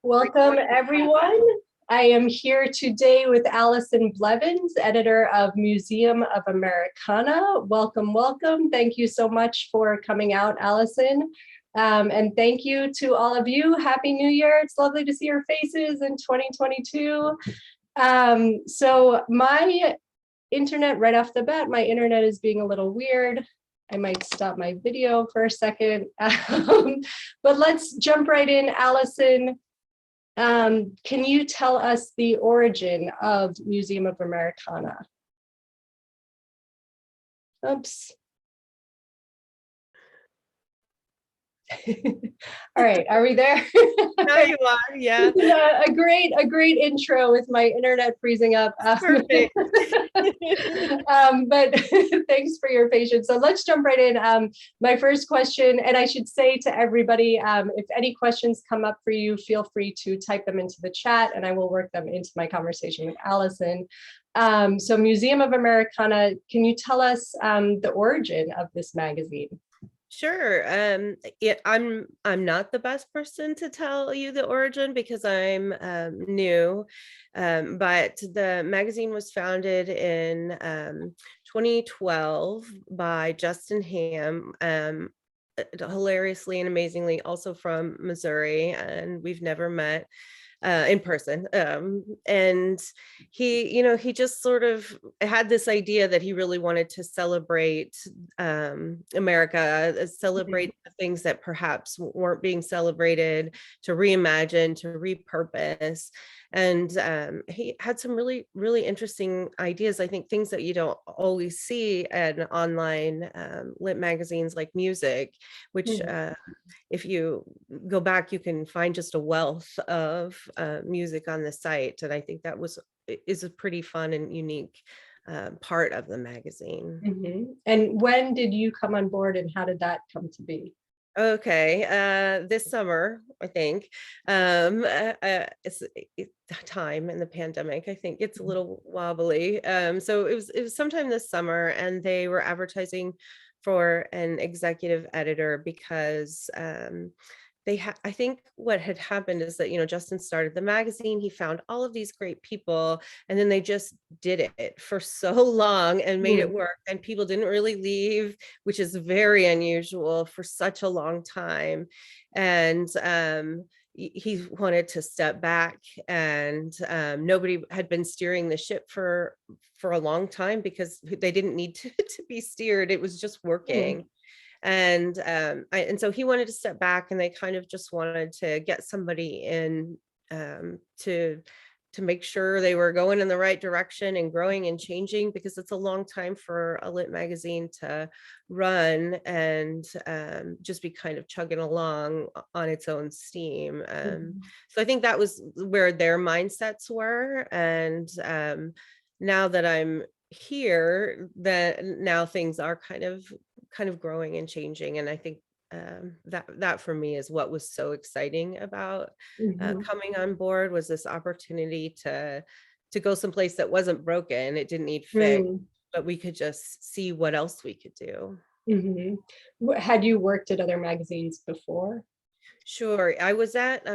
Welcome, everyone. I am here today with Allison Blevins, editor of Museum of Americana. Welcome, welcome. Thank you so much for coming out, Allison. And thank you to all of you. Happy New Year. It's lovely to see your faces in 2022. So my internet, right off the bat, my internet is being a little weird. I might stop my video for a second. But let's jump right in, Allison. Can you tell us the origin of Museum of Americana? Oops. All right, are we there? Now you are, yeah. A great intro with my internet freezing up. Perfect. But thanks for your patience. So let's jump right in. My first question, and I should say to everybody, if any questions come up for you, feel free to type them into the chat and I will work them into my conversation with Allison. So Museum of Americana, can you tell us the origin of this magazine? Sure. I'm not the best person to tell you the origin because I'm new, but the magazine was founded in 2012 by Justin Ham, hilariously and amazingly also from Missouri, and we've never met in person. And he just sort of had this idea that he really wanted to celebrate America, celebrate the things that perhaps weren't being celebrated, to reimagine, to repurpose. And he had some really, really interesting ideas. I think things that you don't always see in online lit magazines like music, which if you go back, you can find just a wealth of music on the site. And I think that is a pretty fun and unique part of the magazine. And when did you come on board and how did that come to be? Okay, this summer, I think. It's time in the pandemic. I think it's a little wobbly. So it was sometime this summer, and they were advertising for an executive editor because I think what had happened is that, Justin started the magazine, he found all of these great people, and then they just did it for so long and made it work. And people didn't really leave, which is very unusual for such a long time. And he wanted to step back, and nobody had been steering the ship for a long time because they didn't need to be steered. It was just working. And so he wanted to step back, and they kind of just wanted to get somebody in to make sure they were going in the right direction and growing and changing, because it's a long time for a lit magazine to run and just be kind of chugging along on its own steam. So I think that was where their mindsets were. And now that I'm here, that now things are kind of growing and changing. And I think that for me is what was so exciting about coming on board, was this opportunity to go someplace that wasn't broken. It didn't need fixed, but we could just see what else we could do. Had you worked at other magazines before? Sure. I was at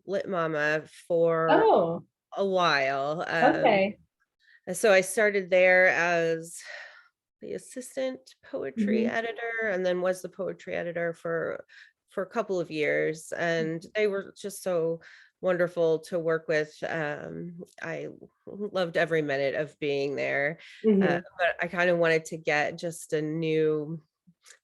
Lit Mama for a while. Okay. So I started there as the assistant poetry editor, and then was the poetry editor for a couple of years. And they were just so wonderful to work with. I loved every minute of being there, but I kind of wanted to get just a new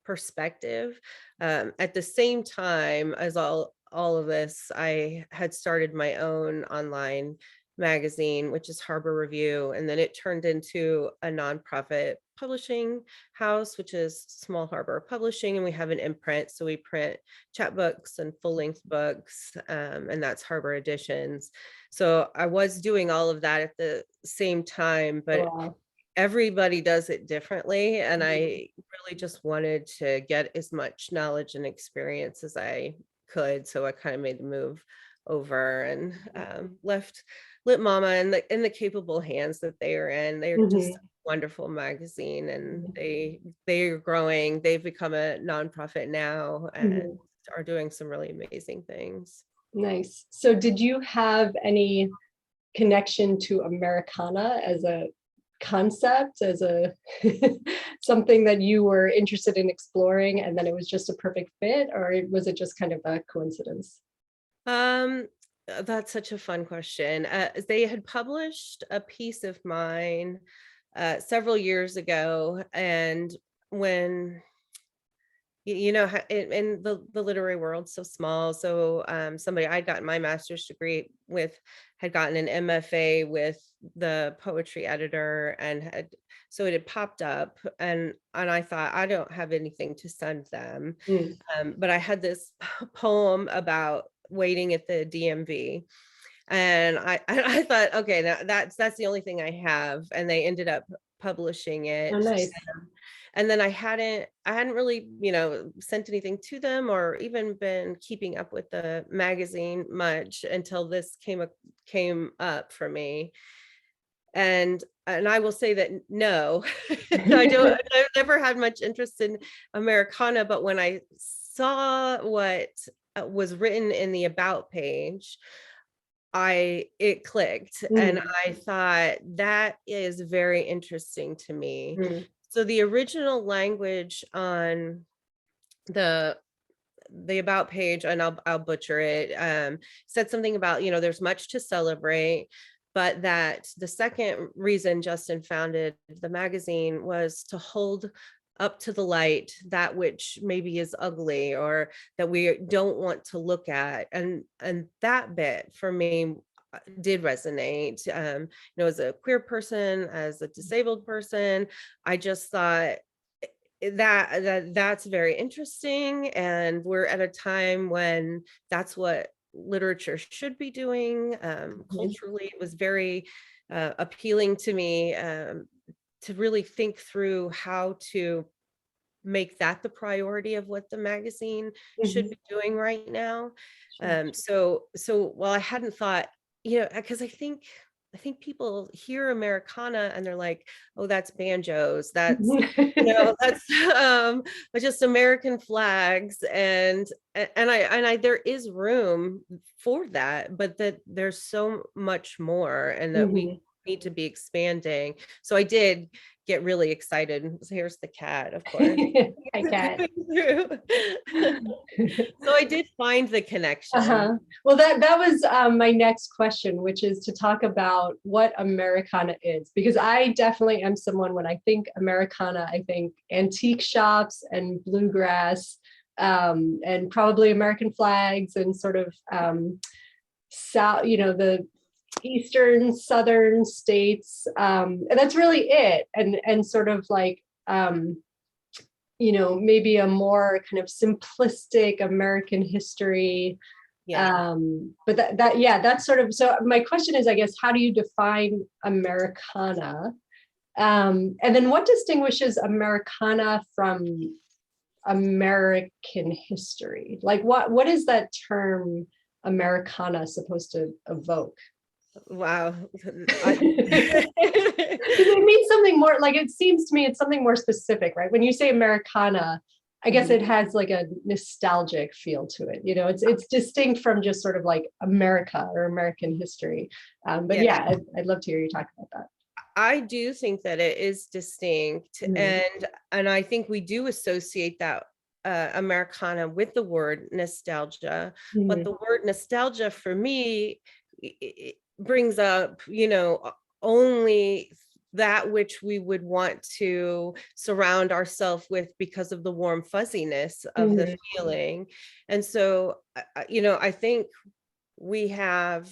perspective. At the same time as all of this, I had started my own online magazine, which is Harbor Review, and then it turned into a nonprofit publishing house, which is Small Harbor Publishing, and we have an imprint, so we print chapbooks and full-length books, and that's Harbor Editions. So I was doing all of that at the same time, but everybody does it differently, and I really just wanted to get as much knowledge and experience as I could, so I kind of made the move over and left Lit Mama in the capable hands that they are in. They're just a wonderful magazine, and they are growing. They've become a nonprofit now and are doing some really amazing things. Nice. So did you have any connection to Americana as a concept, as a something that you were interested in exploring, and then it was just a perfect fit, or was it just kind of a coincidence? Um, that's such a fun question. They had published a piece of mine several years ago, and when you know how in the literary world so small, so somebody I'd gotten my master's degree with had gotten an MFA with the poetry editor, and had so it had popped up, and I thought I don't have anything to send them, Mm. but I had this poem about waiting at the DMV, and I thought, okay, now that's the only thing I have, and they ended up publishing Oh, it. nice. And then I hadn't really, sent anything to them or even been keeping up with the magazine much until this came up for me. And I will say that no, I've never had much interest in Americana, but when I saw what was written in the about page, it clicked, and Mm, I thought that is very interesting to me. mm, So the original language on the the about page, and I'll butcher it, said something about, there's much to celebrate, but that the second reason Justin founded the magazine was to hold up to the light that which maybe is ugly or that we don't want to look at. And that bit for me did resonate. As a queer person, as a disabled person, I just thought that's very interesting, and we're at a time when that's what literature should be doing. mhm, Culturally, it was very appealing to me, to really think through how to make that the priority of what the magazine should mhm. be doing right now. Sure. So while I hadn't thought, because I think people hear Americana and they're like, oh, that's banjos, that's just American flags, and I there is room for that, but that there's so much more, and that we Mhm. need to be expanding. So I did get really excited. So here's the cat, of course. I cat. So I did find the connection. Uh-huh. Well, that was my next question, which is to talk about what Americana is, because I definitely am someone, when I think Americana, I think antique shops and bluegrass, and probably American flags and sort of south, the eastern, southern states, and that's really it. And sort of like maybe a more kind of simplistic American history. Yeah. But yeah, that's sort of, so my question is, I guess, how do you define Americana? And then what distinguishes Americana from American history? Like what is that term Americana supposed to evoke? Wow. It means something more, like, it seems to me it's something more specific, right? When you say Americana, I guess Mhm. it has like a nostalgic feel to it. It's distinct from just sort of like America or American history. But Yeah, yeah, I'd love to hear you talk about that. I do think that it is distinct, Mhm. and I think we do associate that Americana with the word nostalgia. But Mhm. the word nostalgia for me brings up, only that which we would want to surround ourselves with because of the warm fuzziness of the Mhm. feeling. And so, I think we have,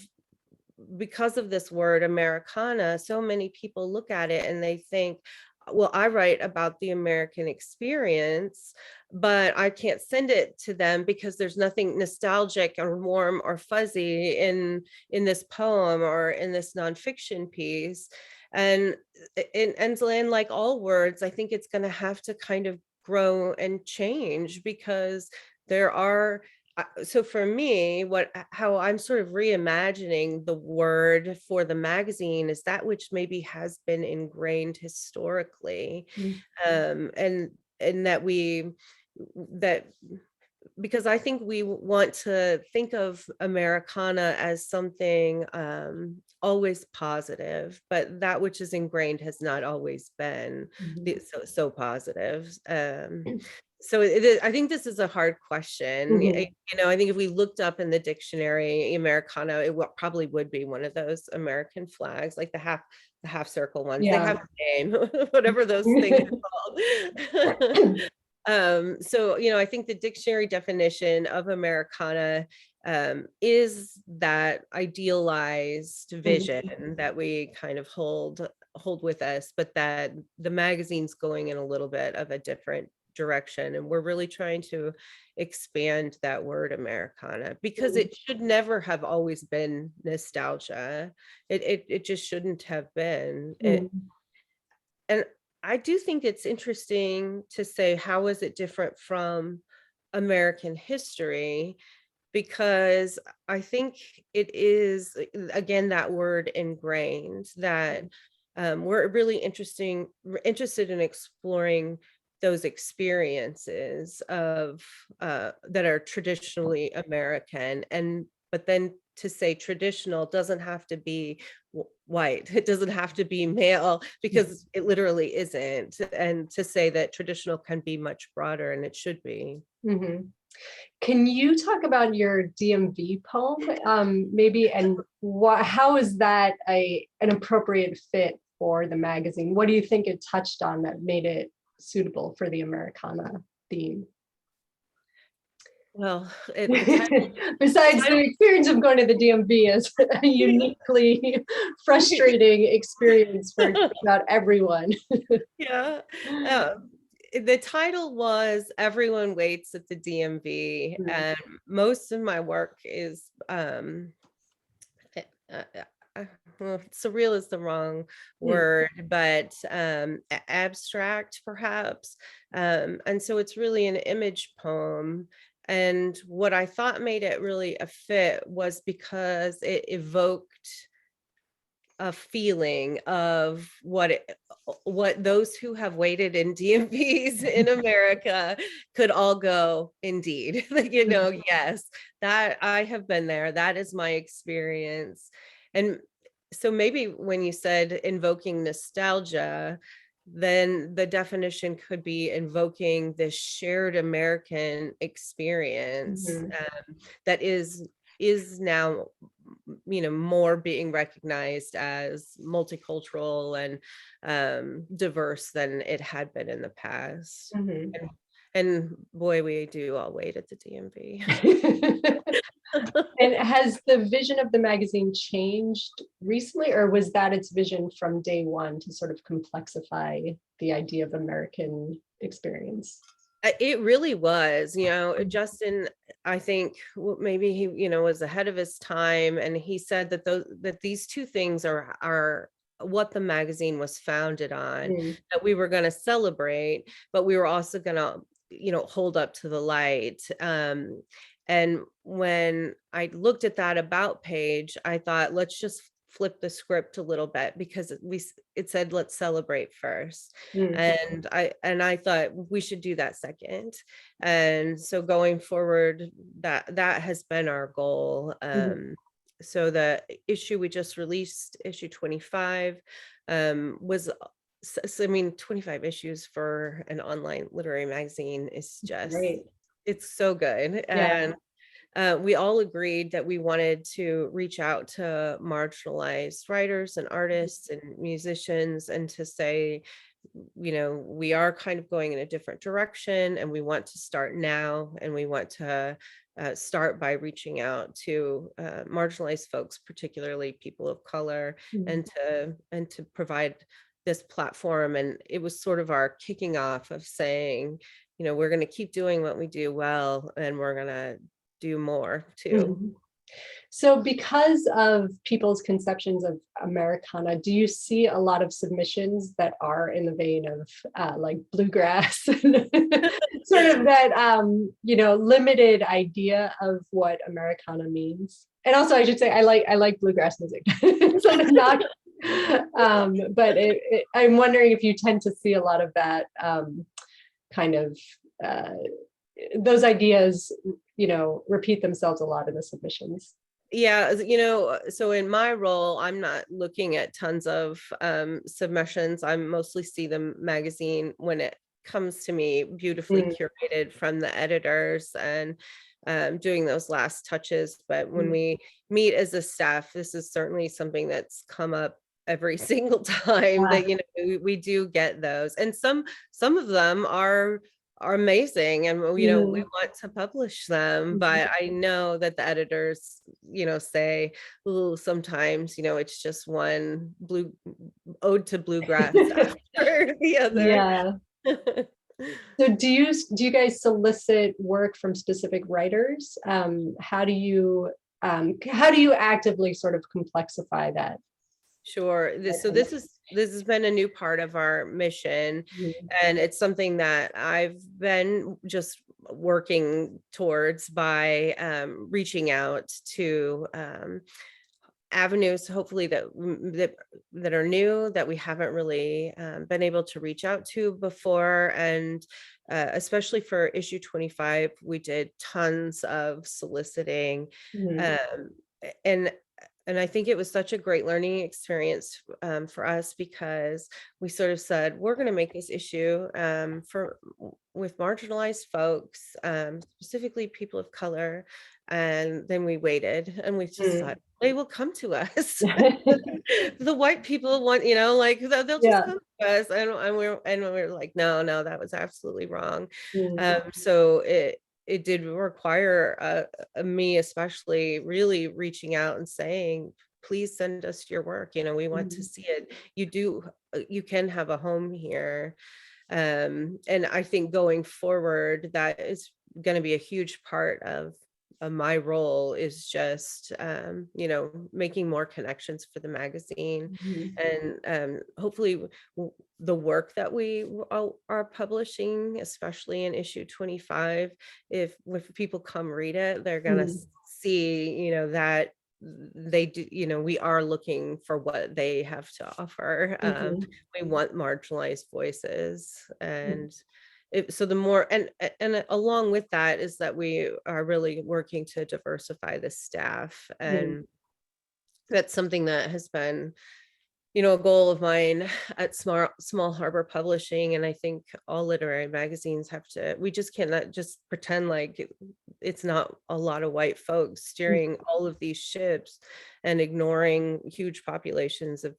because of this word Americana, so many people look at it and they think, well, I write about the American experience, but I can't send it to them because there's nothing nostalgic or warm or fuzzy in this poem or in this nonfiction piece. And and like all words, I think it's going to have to kind of grow and change, because there are so for me, how I'm sort of reimagining the word for the magazine is that which maybe has been ingrained historically, Mhm. and that because I think we want to think of Americana as something always positive, but that which is ingrained has not always been so positive. So I think this is a hard question. I think if we looked up in the dictionary, Americana, probably would be one of those American flags, like the half circle ones. They have a name, whatever those things are called. So, I think the dictionary definition of Americana is that idealized vision that we kind of hold with us, but that the magazine's going in a little bit of a different direction. And we're really trying to expand that word Americana, because it should never have always been nostalgia. It just shouldn't have been. And I do think it's interesting to say, how is it different from American history? Because I think it is, again, that word ingrained, that we're really interested in exploring those experiences of that are traditionally American. But then to say traditional doesn't have to be white, it doesn't have to be male, because it literally isn't. And to say that traditional can be much broader, and it should be. Can you talk about your DMV poem, maybe, and how is that an appropriate fit for the magazine? What do you think it touched on that made it suitable for the Americana theme? Well, besides the experience of going to the DMV is a uniquely frustrating experience for about everyone. Yeah. The title was Everyone Waits at the DMV, and most of my work is surreal is the wrong word, but abstract perhaps. And so it's really an image poem. And what I thought made it really a fit was because it evoked a feeling of what those who have waited in DMVs in America could all go, indeed. Yes, that I have been there. That is my experience. And so maybe when you said invoking nostalgia, then the definition could be invoking this shared American experience that is now more being recognized as multicultural and diverse than it had been in the past. And boy, we do all wait at the DMV. And has the vision of the magazine changed recently, or was that its vision from day one, to sort of complexify the idea of American experience? It really was, Justin, I think maybe he, was ahead of his time, and he said that these two things are what the magazine was founded on, that we were going to celebrate, but we were also going to, hold up to the light. And when I looked at that about page, I thought, let's just flip the script a little bit, because it said, let's celebrate first. And I thought we should do that second. And so going forward, that has been our goal. So the issue we just released, issue 25, was, 25 issues for an online literary magazine is just great. It's so good. And we all agreed that we wanted to reach out to marginalized writers and artists and musicians, and to say, we are kind of going in a different direction, and we want to start now, and we want to start by reaching out to marginalized folks, particularly people of color, and to provide this platform. And it was sort of our kicking off of saying, we're going to keep doing what we do well, and we're going to do more too. So because of people's conceptions of Americana, do you see a lot of submissions that are in the vein of like bluegrass, sort of that, limited idea of what Americana means? And also I should say, I like bluegrass music. So not, but I'm wondering if you tend to see a lot of that kind of those ideas, repeat themselves a lot in the submissions. Yeah, so in my role, I'm not looking at tons of submissions. I mostly see the magazine when it comes to me beautifully curated from the editors and doing those last touches. But when we meet as a staff, this is certainly something that's come up every single time that we do get those, and some of them are amazing, and we want to publish them, but I know that the editors say, oh, sometimes it's just one ode to bluegrass after the other. Yeah. So do you guys solicit work from specific writers? How do you actively sort of complexify that? Sure. This has been a new part of our mission, and it's something that I've been just working towards by reaching out to avenues, hopefully that are new, that we haven't really been able to reach out to before. And especially for issue 25, we did tons of soliciting. And I think it was such a great learning experience for us, because we sort of said, we're going to make this issue with marginalized folks, specifically people of color. And then we waited, and we just thought, they will come to us. The white people want, they'll just come to us. And we're like, no, that was absolutely wrong. So it did require me especially really reaching out and saying, please send us your work. We want to see it. You can have a home here. And I think going forward, that is going to be a huge part of my role, is just making more connections for the magazine. And hopefully the work that we are publishing, especially in issue 25, if people come read it, they're gonna see that they do, we are looking for what they have to offer. We want marginalized voices, and so the more, and along with that is that we are really working to diversify the staff. And that's something that has been, a goal of mine at Small Harbor Publishing. And I think all literary magazines we just cannot just pretend like it's not a lot of white folks steering all of these ships and ignoring huge populations of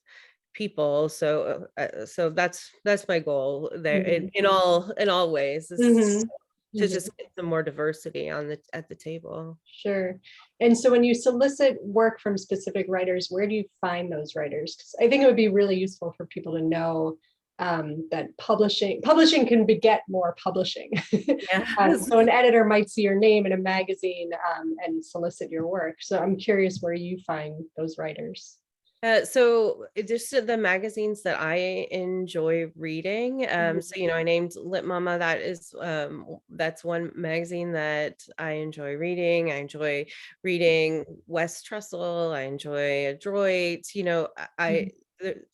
people. So that's my goal there in all ways, is to just get some more diversity at the table. Sure. And so when you solicit work from specific writers, where do you find those writers? Because I think it would be really useful for people to know that publishing can beget more publishing. So an editor might see your name in a magazine and solicit your work. So I'm curious where you find those writers. So just the magazines that I enjoy reading. So, I named Lit Mama. That's one magazine that I enjoy reading. I enjoy reading West Trussell. I enjoy Adroit.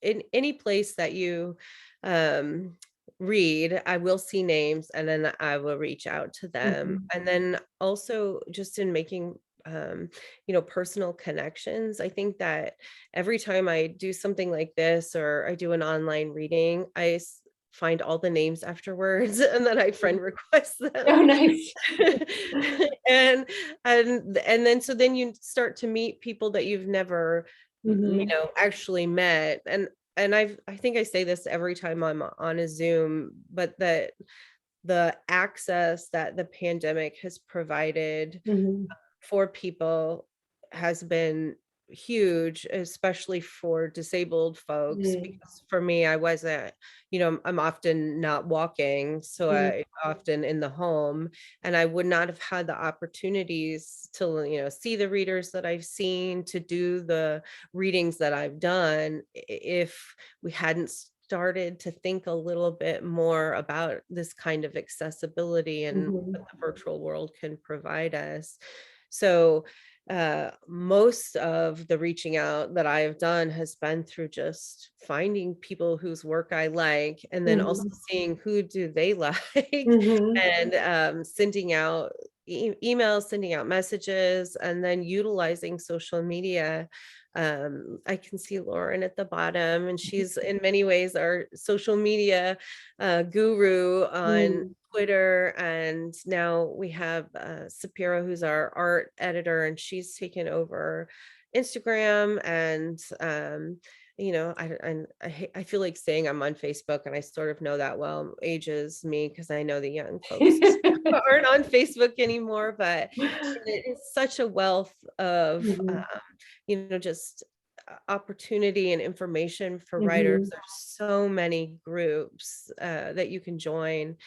In any place that you read, I will see names, and then I will reach out to them. And then also just in making personal connections. I think that every time I do something like this, or I do an online reading, I find all the names afterwards, and then I friend request them. Oh, nice. and then so then you start to meet people that you've never actually met. And I think I say this every time I'm on a Zoom, but that the access that the pandemic has provided for people has been huge, especially for disabled folks. Because for me, I wasn't, I'm often not walking, so I often in the home, and I would not have had the opportunities to, see the readers that I've seen, to do the readings that I've done, if we hadn't started to think a little bit more about this kind of accessibility and what the virtual world can provide us. So most of the reaching out that I have done has been through just finding people whose work I like, and then also Mhm. seeing who do they like, Mhm. and sending out emails, sending out messages, and then utilizing social media. I can see Lauren at the bottom, and she's in many ways our social media guru on Mm. Twitter. And now we have Sapira, who's our art editor, and she's taken over Instagram. And I feel like saying I'm on Facebook, and I sort of know that well ages me, because I know the young folks aren't on Facebook anymore. But it is such a wealth of Mhm. just opportunity and information for writers. Mhm. There's so many groups that you can join,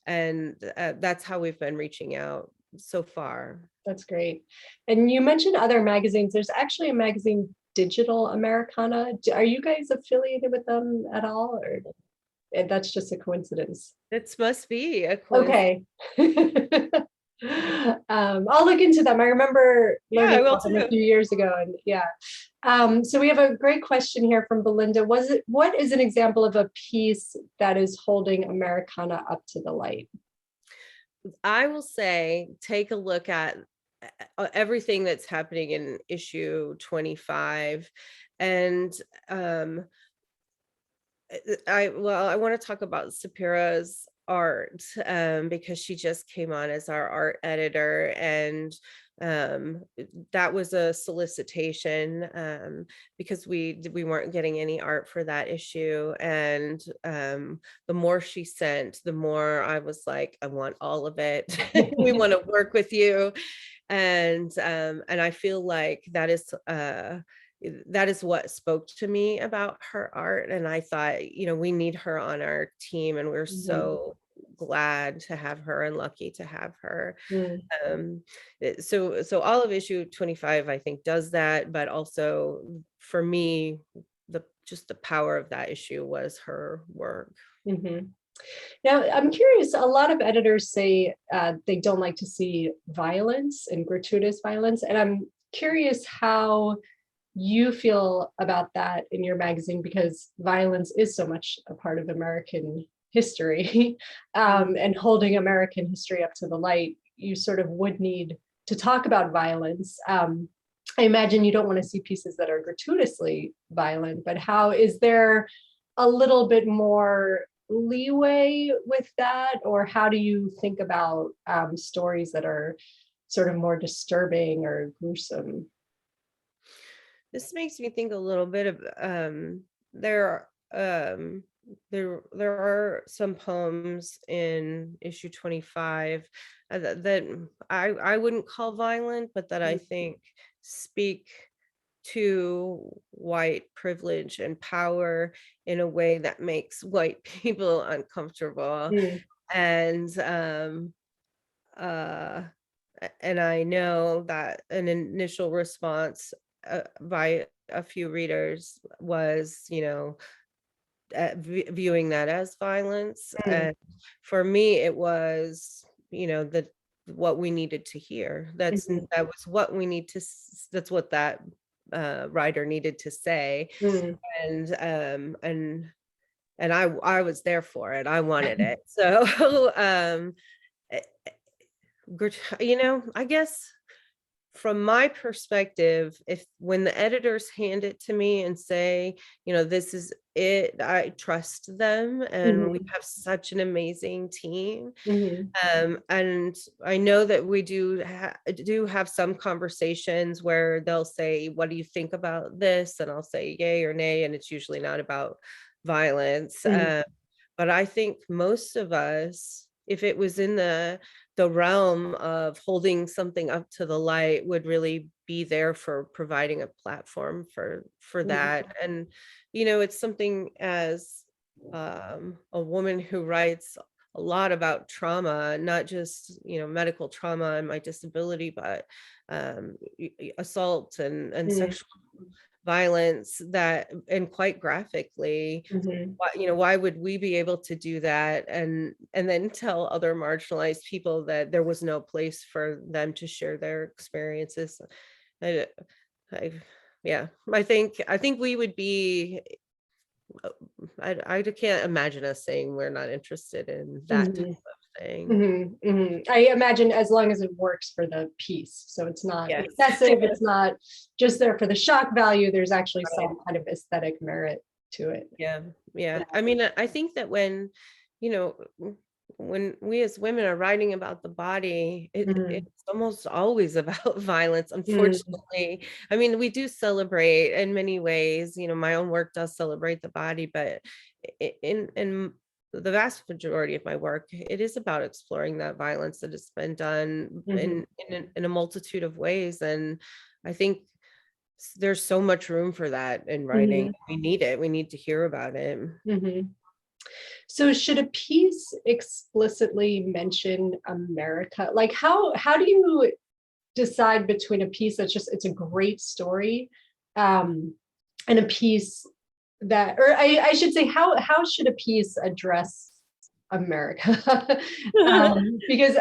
and that's how we've been reaching out so far. That's great. And you mentioned other magazines. There's actually a magazine, Digital Americana. Are you guys affiliated with them at all, or that's just a coincidence? It must be a coincidence. Okay. I'll look into them. I remember Yeah, learning I will about them a too. few years ago, and yeah. So we have a great question here from Belinda. What is an example of a piece that is holding Americana up to the light? I will say, take a look at everything that's happening in issue 25. And I want to talk about Sapira's art, because she just came on as our art editor. And um, that was a solicitation, because we weren't getting any art for that issue. And the more she sent, the more I was like, I want all of it. We want to work with you. And I feel like that is what spoke to me about her art. And I thought, we need her on our team, and we're Mhm. so glad to have her and lucky to have her. Mm. um so all of issue 25, I think, does that. But also, for me, the power of that issue was her work. Mhm. Now, I'm curious, a lot of editors say they don't like to see violence and gratuitous violence. And I'm curious how you feel about that in your magazine, because violence is so much a part of American history. And holding American history up to the light, you sort of would need to talk about violence. I imagine you don't want to see pieces that are gratuitously violent, but how is there a little bit more leeway with that? Or how do you think about stories that are sort of more disturbing or gruesome? This makes me think a little bit of there there are some poems in issue 25 that I wouldn't call violent, but that I think speak to white privilege and power in a way that makes white people uncomfortable. Mm. And uh and I know that an initial response by a few readers was, viewing that as violence. Mm. And for me, it was, the what we needed to hear. Mhm. That was what we need to. That's what that writer needed to say. Mm. And I was there for it. I wanted it. So eh, I guess, from my perspective, if when the editors hand it to me and say, this is it, I trust them, and we Mhm. have such an amazing team. Mhm. And I know that we do have some conversations where they'll say, what do you think about this? And I'll say yay or nay, and it's usually not about violence. Mhm. But I think most of us, if it was in the realm of holding something up to the light, would really be there for providing a platform for Mhm. that. And it's something, as a woman who writes a lot about trauma, not just medical trauma and my disability, but assault and Mhm. sexual violence, that, and quite graphically. Mhm. Why would we be able to do that, and then tell other marginalized people that there was no place for them to share their experiences? I, I yeah, I think we would be, I can't imagine us saying we're not interested in that type Mhm, of thing. mhm, mhm. I imagine as long as it works for the piece. So it's not Yes. excessive, it's not just there for the shock value. There's actually Right. some kind of aesthetic merit to it. Yeah, Yeah. yeah. I mean, I think that when, you know, when we as women are writing about the body, Mhm, it's almost always about violence, mhm, unfortunately. I mean, we do celebrate in many ways, my own work does celebrate the body, but in the vast majority of my work, it is about exploring that violence that has been done mhm, in a multitude of ways. And I think there's so much room for that in writing. mhm, We need it. We need to hear about it. mhm. So should a piece explicitly mention America? Like how do you decide between a piece that's just it's a great story, um, and a piece that, or I should say, how should a piece address America? Because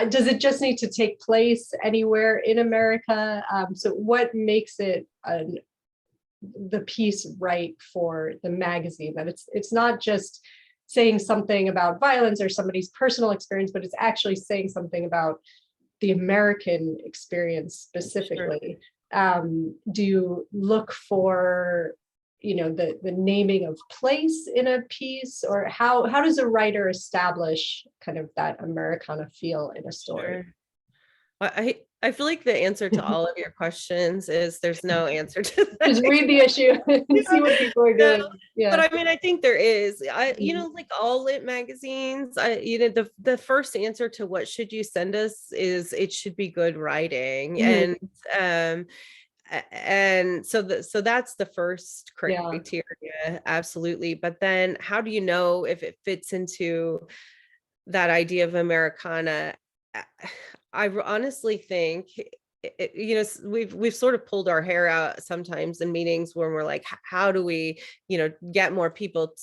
does it just need to take place anywhere in America? So what makes it the piece right for the magazine, that it's not just saying something about violence or somebody's personal experience, but it's actually saying something about the American experience Sure. specifically? Do you look for, the naming of place in a piece, or how does a writer establish kind of that Americana feel in a story? Sure. I feel like the answer to all of your questions is there's no answer to that. Just read the issue and see Yeah, what people are no, doing. but Yeah. I mean, I think there is. Mhm. Like all lit magazines, the first answer to what should you send us is it should be good writing, and Mhm. um, and so that's the first Yeah. criteria, absolutely. But then, how do you know if it fits into that idea of Americana? I honestly think we've sort of pulled our hair out sometimes in meetings when we're like, How do we, get more people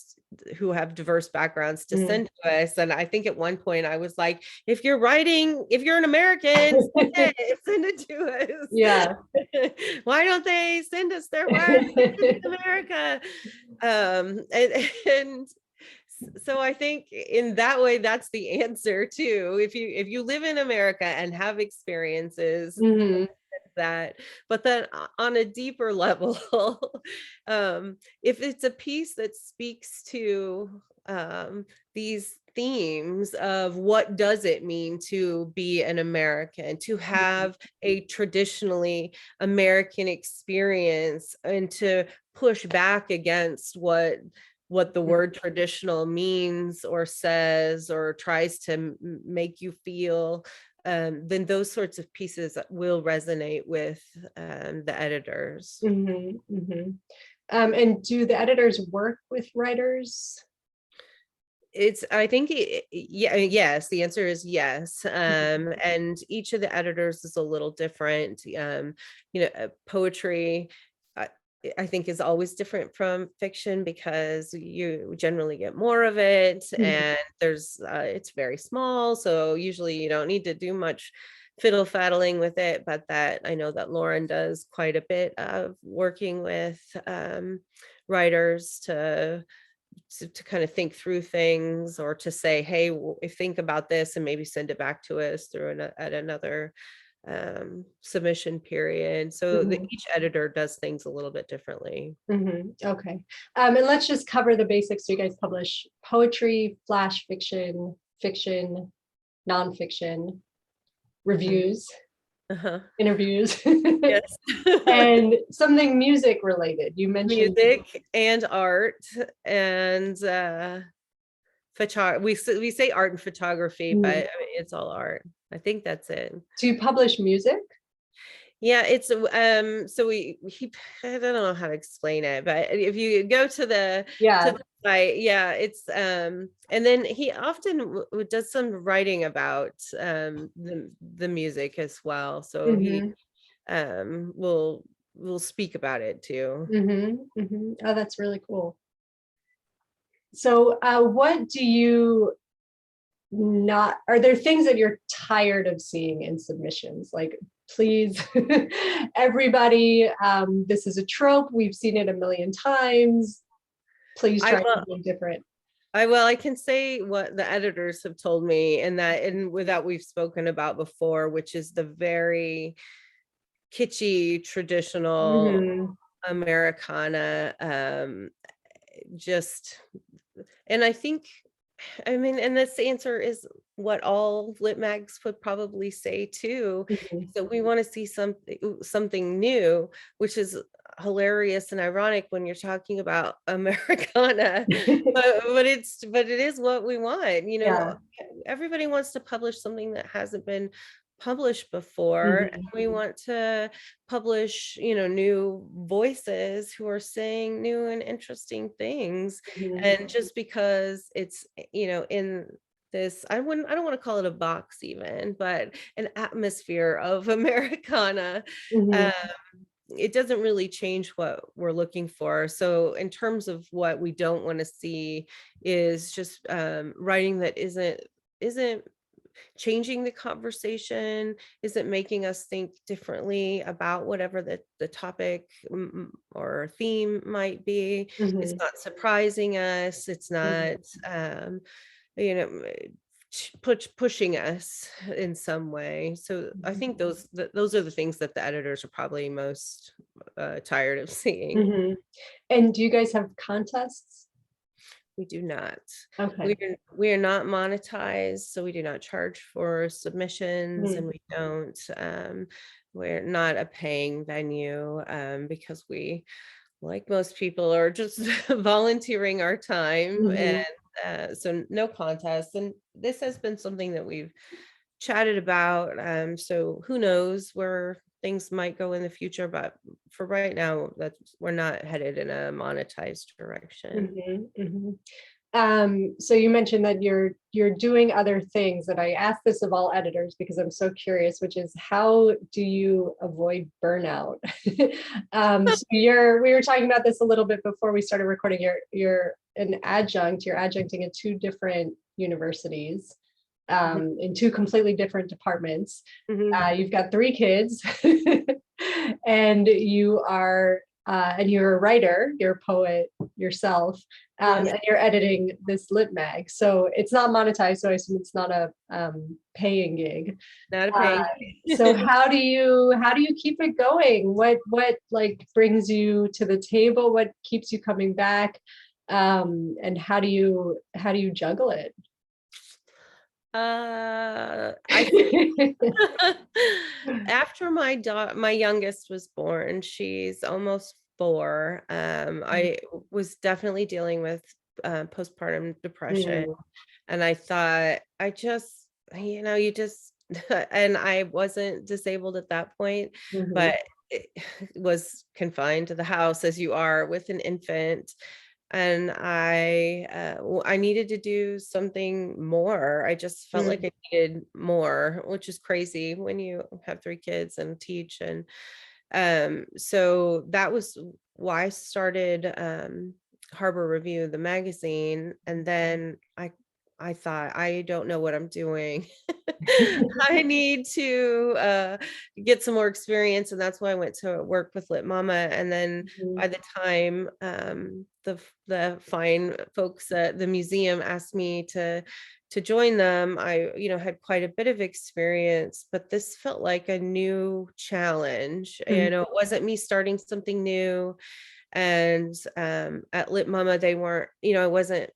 who have diverse backgrounds to Mhm. send to us?" And I think at one point I was like, if you're an American, send it to Yeah. us. Why don't they send us their work in America? And so I think in that way, that's the answer too. If you live in America and have experiences Mhm. that, but then on a deeper level, if it's a piece that speaks to these themes of what does it mean to be an American, to have a traditionally American experience, and to push back against what the word traditional means or says or tries to make you feel, then those sorts of pieces will resonate with the editors. Mhm. Mhm. And do the editors work with writers? I think, yeah, yes, the answer is yes. Mhm. And each of the editors is a little different. Poetry, I, I think, is always different from fiction because you generally get more of it, Mhm. and it's very small, so usually you don't need to do much fiddle faddling with it. But that I know that Lauren does quite a bit of working with writers to kind of think through things, or to say, hey, if think about this and maybe send it back to us through at another submission period. So Mhm. each editor does things a little bit differently. Mhm. Okay. And let's just cover the basics. So you guys publish poetry, flash fiction, fiction, nonfiction, Mhm. reviews, Uh-huh. interviews, Yes. and something music related. You mentioned. Music and art and we say art and photography, but Mhm. I mean, it's all art. I think that's it. Do you publish music? Yeah, it's so he I don't know how to explain it, but if you go to Yeah. the site, yeah, it's and then he often does some writing about the music as well. So he Mhm. will speak about it too. Mhm. Mhm. Oh, that's really cool. So, what do you not, are there things that you're tired of seeing in submissions? Like, please. Everybody, this is a trope. We've seen it a million times. Please try something different. I can say what the editors have told me, and that we've spoken about before, which is the very kitschy, traditional Americana, and I think, I mean, and this answer is what all lit mags would probably say too. So we want to see something new, which is hilarious and ironic when you're talking about Americana, but it is what we want. Everybody wants to publish something that hasn't been published before, and we want to publish new voices who are saying new and interesting things. And just because it's in this, I don't want to call it a box even, but an atmosphere of Americana, it doesn't really change what we're looking for. So in terms of what we don't want to see is just writing that isn't changing the conversation, isn't making us think differently about whatever the topic or theme might be. It's not surprising us. It's not, pushing us in some way. So I think those are the things that the editors are probably most tired of seeing. And do you guys have contests? We do not. Okay. We are not monetized, so we do not charge for submissions, and we don't. We're not a paying venue because we, like most people, are just volunteering our time, and so no contest. And this has been something that we've chatted about. So who knows where things might go in the future, but for right now, we're not headed in a monetized direction. So you mentioned that you're doing other things, and I ask this of all editors because I'm so curious, which is, how do you avoid burnout? So we were talking about this a little bit before we started recording. You're an adjunct. You're adjuncting at 2 different universities. In 2 completely different departments. You've got 3 kids, and you're a writer, you're a poet yourself, and you're editing this lit mag. So it's not monetized, so I assume it's not a paying gig. Not a paying. So how do you keep it going? What like brings you to the table? What keeps you coming back? And how do you juggle it? I think after my youngest was born, she's almost 4. I was definitely dealing with postpartum depression, and I thought, you just and I wasn't disabled at that point, but it was confined to the house as you are with an infant. And I needed to do something more. I just felt like I needed more, which is crazy when you have 3 kids and teach. And so that was why I started Harbor Review, the magazine. And then I thought, I don't know what I'm doing. I need to get some more experience. And that's why I went to work with Lit Mama. And then by the time the fine folks at the museum asked me to join them, I had quite a bit of experience, but this felt like a new challenge. It wasn't me starting something new. And at Lit Mama, they weren't, I wasn't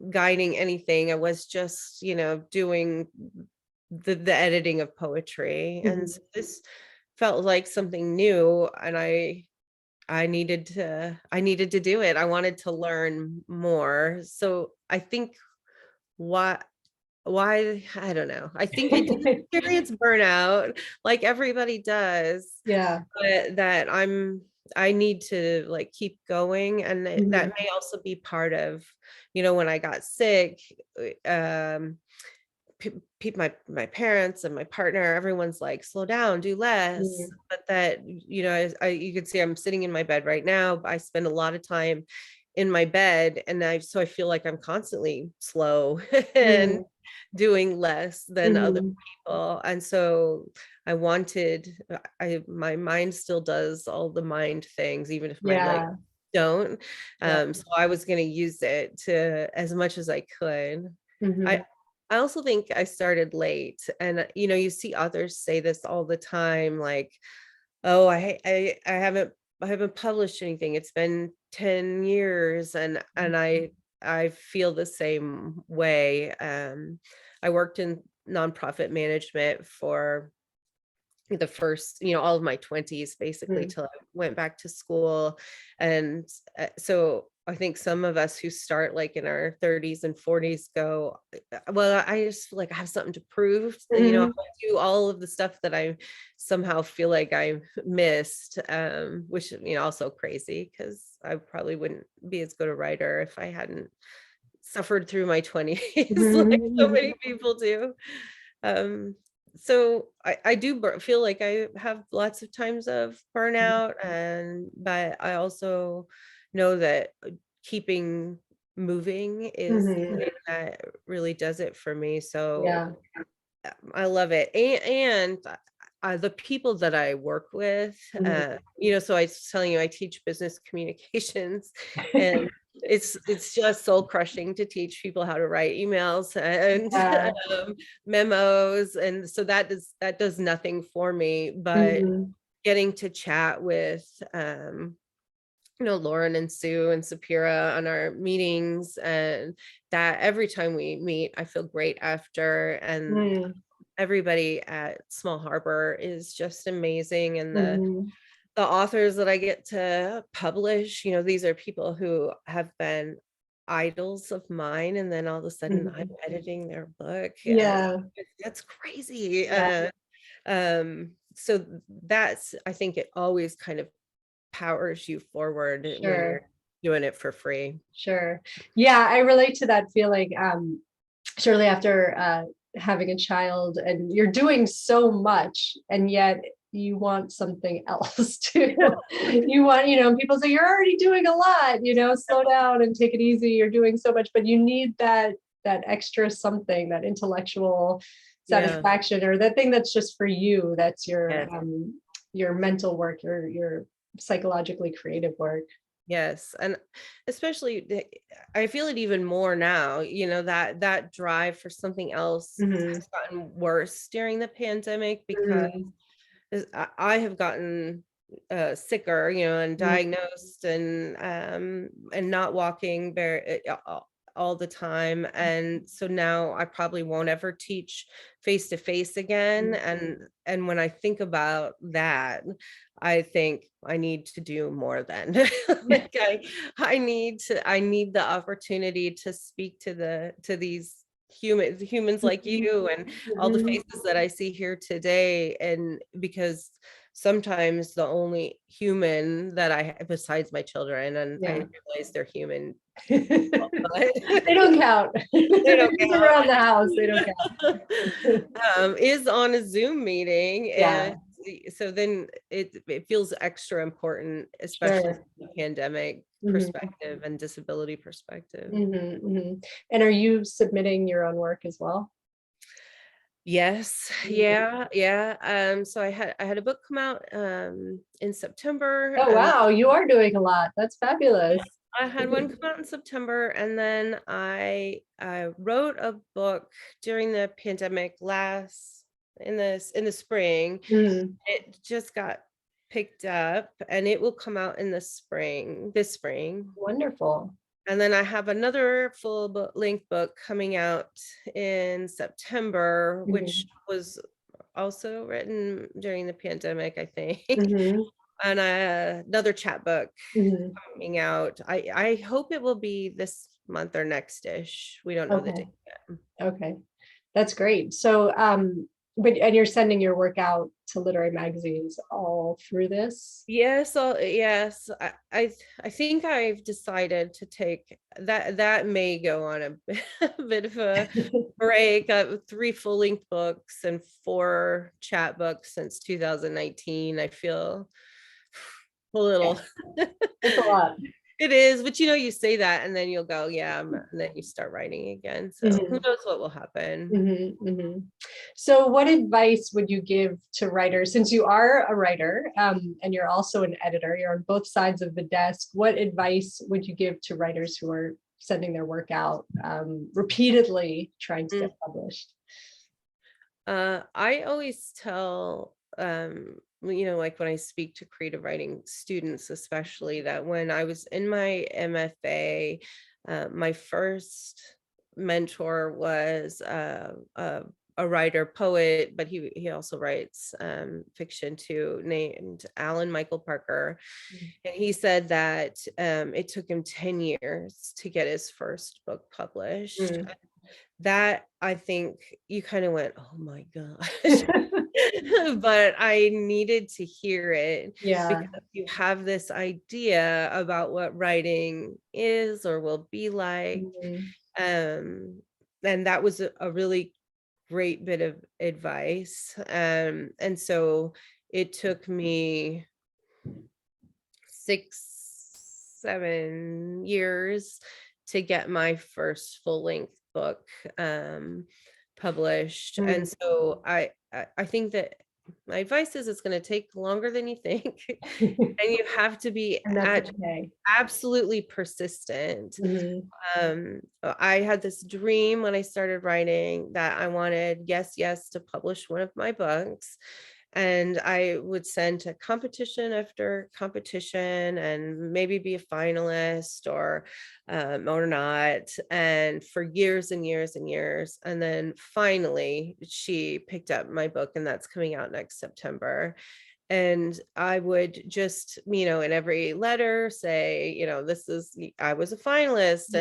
guiding anything. I was just, doing the editing of poetry. And so this felt like something new, and I needed to do it. I wanted to learn more. So I think why I don't know. I think I did experience burnout like everybody does. Yeah. But that I need to keep going. And that may also be part of, when I got sick, my parents and my partner, everyone's like, slow down, do less. But that, you can see I'm sitting in my bed right now. I spend a lot of time in my bed, and so I feel like I'm constantly slow and doing less than other people. And so I wanted, my mind still does all the mind things, even if my legs Yeah. don't. Yeah. So I was going to use it to as much as I could. I I also think I started late, and you see authors say this all the time, like, oh, I haven't published anything. It's been 10 years, and I feel the same way. I worked in nonprofit management for the first, all of my 20s, basically, till I went back to school. And so I think some of us who start like in our 30s and 40s go, well, I just feel like I have something to prove, if I do all of the stuff that I somehow feel like I missed, which, also crazy, because I probably wouldn't be as good a writer if I hadn't suffered through my 20s like so many people do. Um, so I do feel like I have lots of times of burnout, but I also know that keeping moving is the thing that really does it for me. So Yeah. I love it. And the people that I work with, so I was telling you, I teach business communications, and it's just soul crushing to teach people how to write emails and Yeah. memos. And so that does nothing for me, but getting to chat with, Lauren and Sue and Sapira on our meetings, and that every time we meet, I feel great after. And everybody at Small Harbor is just amazing. And the authors that I get to publish, these are people who have been idols of mine, and then all of a sudden I'm editing their book. Yeah. That's crazy. Yeah. So that's, I think it always kind of powers you forward when Sure. you're doing it for free. Sure. Yeah, I relate to that feeling. Shortly after having a child, and you're doing so much, and yet you want something else too. You want, people say you're already doing a lot, slow down and take it easy. You're doing so much, but you need that extra something, that intellectual satisfaction, or that thing that's just for you. That's your mental work, your psychologically creative work. Yes. And especially, I feel it even more now, that drive for something else has gotten worse during the pandemic, because I have gotten sicker, and diagnosed, and not walking very all the time. And so now I probably won't ever teach face to face again. And when I think about that, I think I need to do more then. Like I need the opportunity to speak to these humans like you, and all the faces that I see here today. And because sometimes the only human that I have, besides my children, and I realize they're human, They don't count. they don't It's count, around the house. They don't count. is on a Zoom meeting. Yeah. And so then it feels extra important, especially Sure. from the pandemic perspective and disability perspective. And are you submitting your own work as well? Yes. Yeah. So I had a book come out in September. Oh, wow. You are doing a lot. That's fabulous. I had one come out in September, and then I wrote a book during the pandemic in the spring. It just got picked up, and it will come out in this spring. Wonderful. And then I have another full length book coming out in September, which was also written during the pandemic, I think. And another chapbook coming out. I hope it will be this month or next-ish. We don't know the date yet. Okay. That's great. So, and you're sending your work out to literary magazines all through this? Yes. Yes. I think I've decided to take that may go on a bit of a break. 3 full-length books and 4 chapbooks since 2019. I feel a little It's a lot. It is, but you say that and then you'll go, yeah, and then you start writing again. So who knows what will happen. So what advice would you give to writers, since you are a writer and you're also an editor, you're on both sides of the desk, what advice would you give to writers who are sending their work out repeatedly trying to get published? I always tell, like when I speak to creative writing students, especially, that when I was in my MFA, my first mentor was a writer poet, but he also writes fiction too, named Alan Michael Parker. And he said that it took him 10 years to get his first book published. That, I think, you kind of went, oh my gosh. But I needed to hear it because you have this idea about what writing is or will be like. And that was a really great bit of advice. And so it took me 6-7 years to get my first full-length book published. And so I think that my advice is it's going to take longer than you think, and you have to be absolutely persistent. I had this dream when I started writing that I wanted yes to publish one of my books. And I would send to competition after competition and maybe be a finalist or not. And for years and years and years. And then finally, she picked up my book, and that's coming out next September. And I would just, in every letter say, I was a finalist.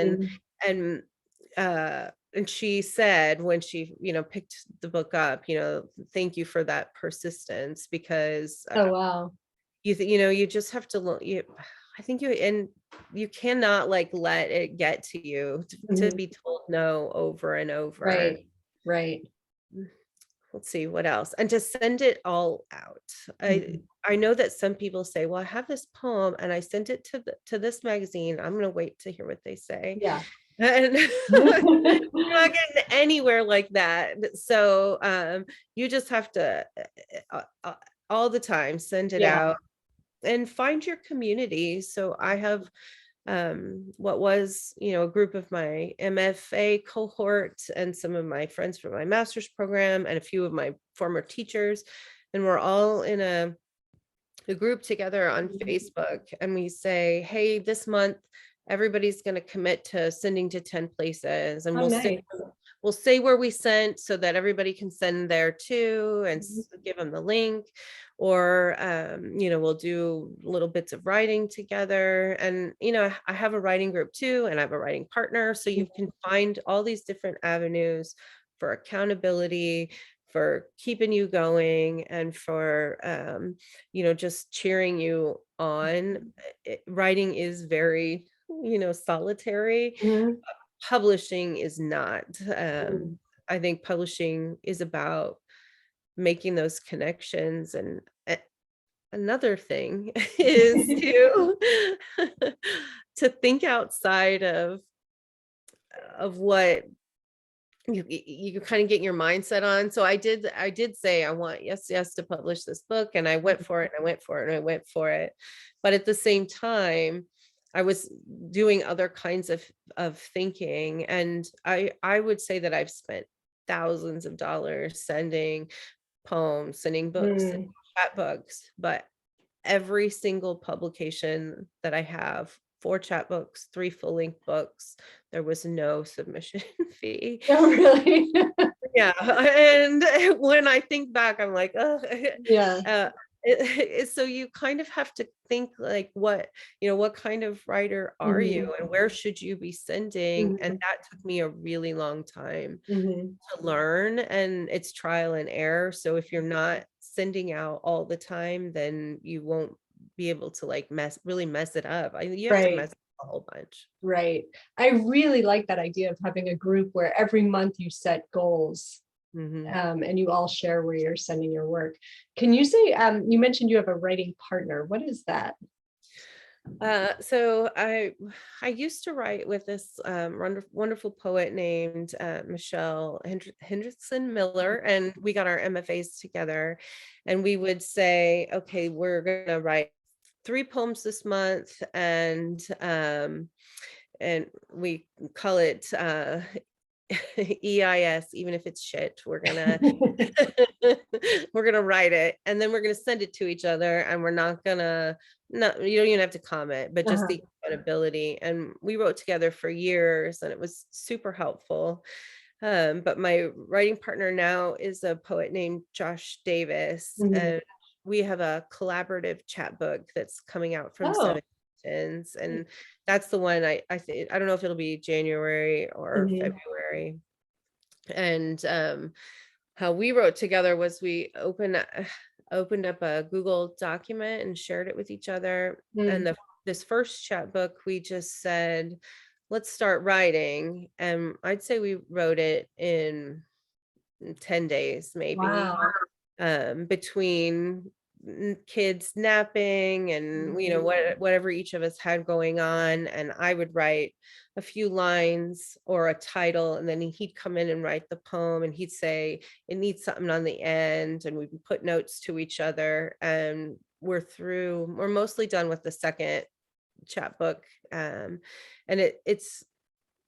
And she said, when she, picked the book up, thank you for that persistence, because you just have to I think you cannot let it get to you to be told no over and over. Right. Let's see what else, and to send it all out. I know that some people say, well, I have this poem and I sent it to this magazine, I'm going to wait to hear what they say. And you're not getting anywhere like that. So you just have to all the time send it out and find your community. So I have what was a group of my MFA cohort and some of my friends from my master's program and a few of my former teachers, and we're all in a group together on Facebook, and we say, hey, this month everybody's going to commit to sending to 10 places, and we'll say where we sent so that everybody can send there too, and give them the link. Or we'll do little bits of writing together. And I have a writing group too, and I have a writing partner, so you can find all these different avenues for accountability, for keeping you going, and for just cheering you on. Writing is very solitary. Publishing is not. I think publishing is about making those connections. And another thing is to think outside of what you kind of get your mindset on. So I did say, I want yes to publish this book, and I went for it, and I went for it, and I went for it. But at the same time, I was doing other kinds of thinking. And I would say that I've spent thousands of dollars sending poems, sending books, sending chapbooks, but every single publication that I have, 4 chapbooks, 3 full-length books, there was no submission fee. Oh, really? Yeah. And when I think back, I'm like, oh, so you kind of have to think like, what kind of writer are you, and where should you be sending? And that took me a really long time to learn, and it's trial and error. So if you're not sending out all the time, then you won't be able to really mess it up. You have to mess it up a whole bunch. Right. I really like that idea of having a group where every month you set goals. And you all share where you're sending your work. Can you say, you mentioned you have a writing partner. What is that? So I used to write with this wonderful poet named Michelle Hendrickson Miller, and we got our MFAs together, and we would say, okay, we're gonna write 3 poems this month, and we call it EIS, even if it's shit, we're gonna we're gonna write it, and then we're gonna send it to each other, and we're not gonna, no, you don't even have to comment, but just Uh-huh. the accountability. And we wrote together for years, and it was super helpful. But my writing partner now is a poet named Josh Davis, Mhm. and we have a collaborative chat book that's coming out from Oh. Seven Mountains, and that's the one I think, I don't know if it'll be January or Mhm. February. And how we wrote together was we opened up a Google document and shared it with each other. And Mm. this first chat book, we just said, let's start writing. And I'd say we wrote it in 10 days, maybe, Wow. between kids napping and whatever each of us had going on. And I would write a few lines or a title, and then he'd come in and write the poem, and he'd say it needs something on the end, and we'd put notes to each other. And we're mostly done with the second chapbook. And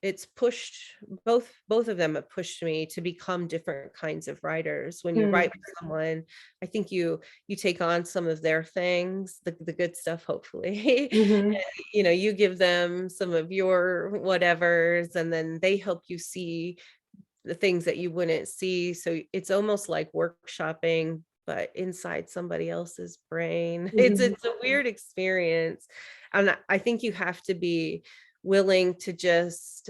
it's pushed, both of them have pushed me to become different kinds of writers. When you Mm. write with someone, I think you take on some of their things, the good stuff, hopefully. Mhm. You give them some of your whatevers, and then they help you see the things that you wouldn't see. So it's almost like workshopping, but inside somebody else's brain. it's Mhm. it's a weird experience. And I think you have to be willing to just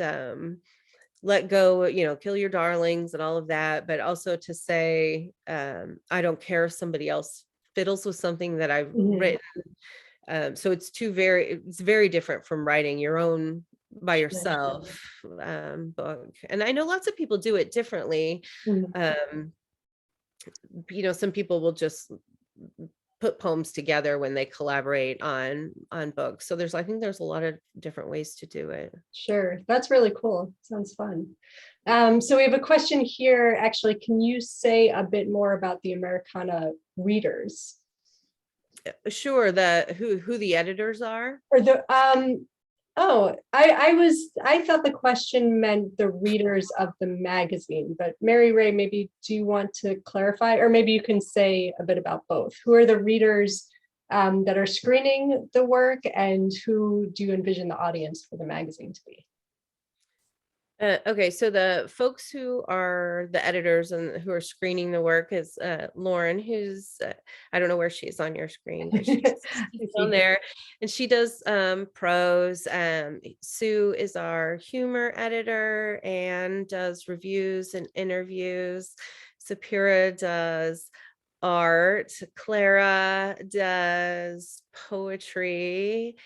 let go, kill your darlings and all of that, but also to say, I don't care if somebody else fiddles with something that I've Mhm. written. So it's very different from writing your own by Sure. yourself book. And I know lots of people do it differently. Mhm. Um, some people will just put poems together when they collaborate on books. So I think there's a lot of different ways to do it. Sure. That's really cool. Sounds fun. So we have a question here. Actually, can you say a bit more about the Americana readers? Sure. Who the editors are. Or the oh, I thought the question meant the readers of the magazine, but Mary Ray, maybe do you want to clarify, or maybe you can say a bit about both? Who are the readers that are screening the work, and who do you envision the audience for the magazine to be? Okay, so the folks who are the editors and who are screening the work is Lauren, who's I don't know where she is on your screen, but she's I down see. there, and she does prose. Sue is our humor editor and does reviews and interviews. Sapira does art. Clara does poetry,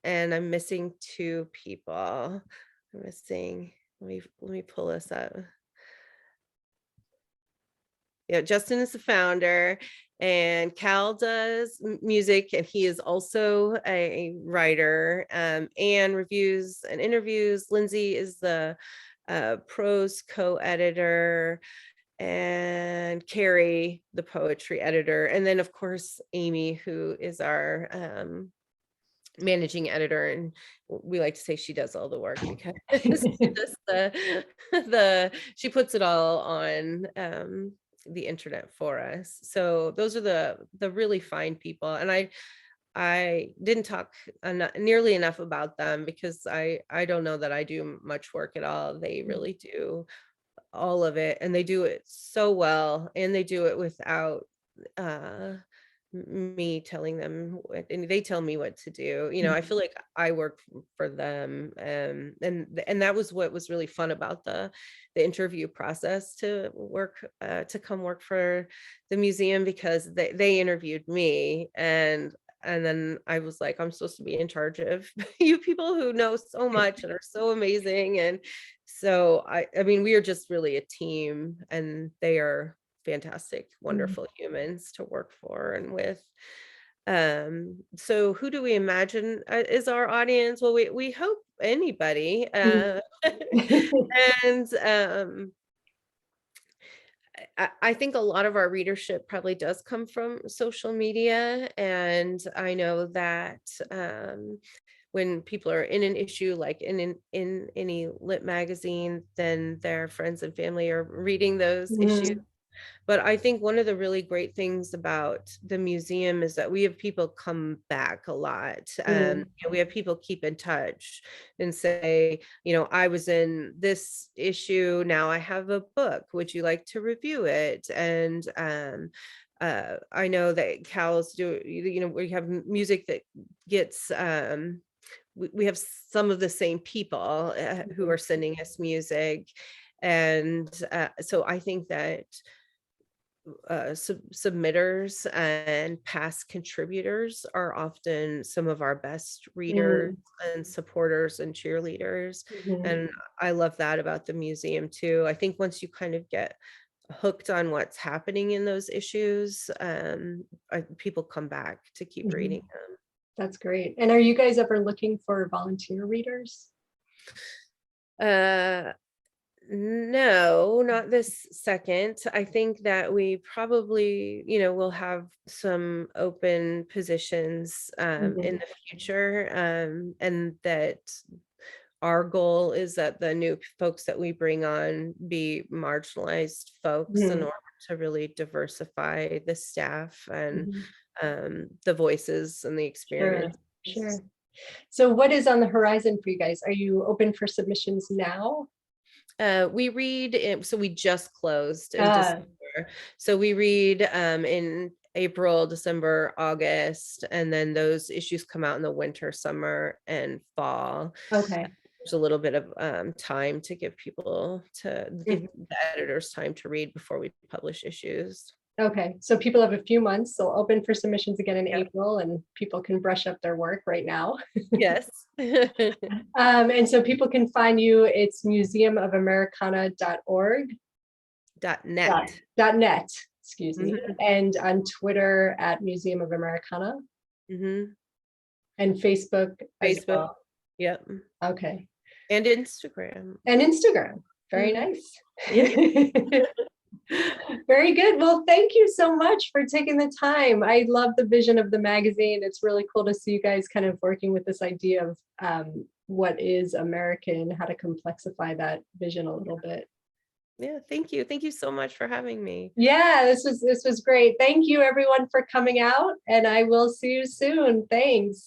and I'm missing 2 people. I'm missing. Let me pull this up. Yeah, Justin is the founder, and Cal does music, and he is also a writer, and reviews and interviews. Lindsay is the prose co-editor, and Carrie, the poetry editor, and then of course Amy, who is our managing editor, and we like to say she does all the work because she does she puts it all on the internet for us. So those are the really fine people, and I didn't talk nearly enough about them because I don't know that I do much work at all. They really do all of it, and they do it so well, and they do it without uh me telling them and they tell me what to do. I feel like I work for them, and that was what was really fun about the interview process, to come work for the museum, because they interviewed me, and then I was like, I'm supposed to be in charge of you people who know so much and are so amazing. And so I mean, we are just really a team, and they are fantastic, wonderful humans to work for and with. So who do we imagine is our audience? Well, we hope anybody. And I think a lot of our readership probably does come from social media. And I know that when people are in an issue, like in any lit magazine, then their friends and family are reading those issues. Mhm. But I think one of the really great things about the museum is that we have people come back a lot. Mhm. We have people keep in touch and say, I was in this issue. Now I have a book. Would you like to review it? And I know that Cal's do, we have music that gets, we have some of the same people who are sending us music. And so I think that submitters and past contributors are often some of our best readers Mhm. and supporters and cheerleaders. Mhm. And I love that about the museum too. I think once you kind of get hooked on what's happening in those issues, people come back to keep Mhm. reading them. That's great. And are you guys ever looking for volunteer readers? Uh, No, not this second. I think that we probably, will have some open positions in Mhm. the future. And that our goal is that the new folks that we bring on be marginalized folks in Mhm. order to really diversify the staff and Mhm. the voices and the Sure, experiences. sure. So what is on the horizon for you guys? Are you open for submissions now? We read it, so we just closed in Uh, December. So we read in April, December, August, and then those issues come out in the winter, summer, and fall. okay. There's a little bit of time to give give Mhm. the editors time to read before we publish issues. Okay, so people have a few months. They'll open for submissions again in Yeah. April, and people can brush up their work right now. Yes. And so people can find you. It's museumofamericana.org. .net. .net, excuse me, Mhm, and on Twitter at Museum of Americana mhm. and Facebook as Facebook. well. Yep. Okay, And Instagram. and Instagram. Very Mhm. nice. Yeah. Very good. Well, thank you so much for taking the time. I love the vision of the magazine. It's really cool to see you guys kind of working with this idea of what is American, how to complexify that vision a little bit. Yeah. Thank you. Thank you so much for having me. Yeah, this was great. Thank you everyone for coming out, and I will see you soon. Thanks.